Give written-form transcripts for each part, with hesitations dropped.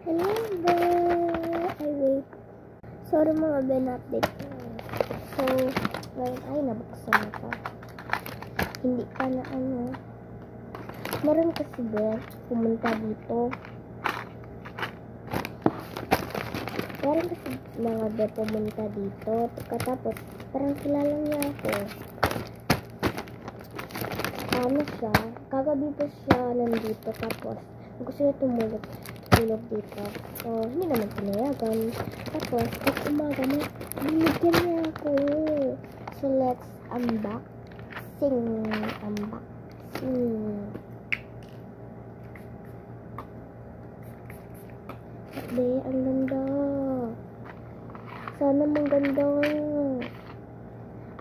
Hello there! Ay, wait. Sorry mga ben-update ko. So, ngayon ay nabuksan na pa. Hindi pa na ano. Meron kasi Ben pumunta dito. Meron kasi mga Ben pumunta dito. Tapos, parang kilala niya ako. Ano siya? Kagabi pa siya nandito. Tapos, gusto niya tulog dito. So, hindi naman pinayagan. Tapos, pag umaga na, binigyan niya ako. So, let's unboxing. Sabi, ang ganda. Sana maganda.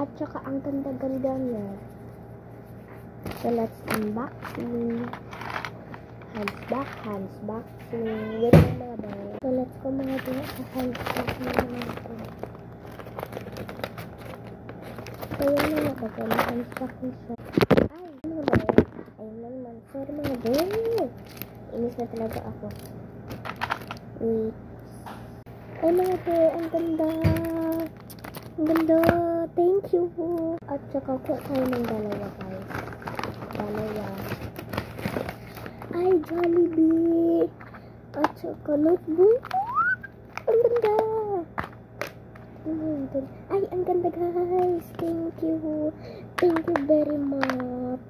At saka, ang ganda-ganda niya. So, let's unboxing. Hands back. Wait lang mga ba. So, let's go mga ba. Hands back naman ako. So, yan na nga ba. Hands back na siya. Ay, mga ba. Ayun naman. Sorry mga ba. Inis na talaga ako. Wait. Ay mga ba. Ang ganda. Ang ganda. Thank you. At saka ko tayo ng dalawa guys. Ay, Jollibee. At saka notebook. Ang ganda. Ay, ang ganda guys. Thank you. Thank you very much.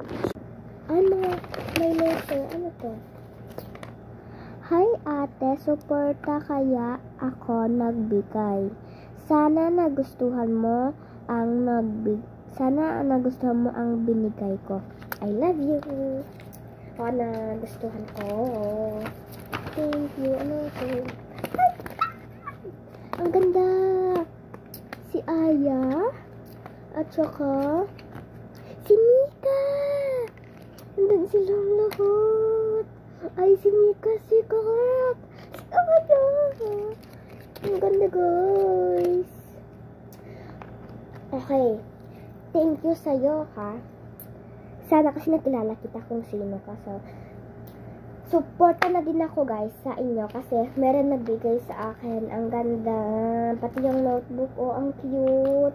Ano? May letter. Ano to? Hi ate, suporta kaya ako nagbigay. Sana nagustuhan mo ang binigay ko. I love you. Ako na gustuhan ko. Thank you. Ano ito? Ang ganda. Si Aya. At saka si Mika. Nandun silang lahat. Ay, si Mika, si Kat. Si Aya. Ang ganda, guys. Okay. Thank you sa'yo, ha. Sana kasi nakilala kita kung sino ka. So, supporta na din ako guys sa inyo kasi meron nagbigay sa akin. Ang ganda. Pati yung notebook. Oh, ang cute.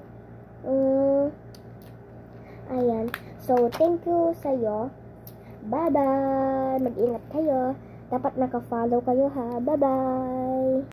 Ayan. So, thank you sa'yo. Bye-bye. Mag-ingat kayo. Dapat naka-follow kayo ha. Bye-bye.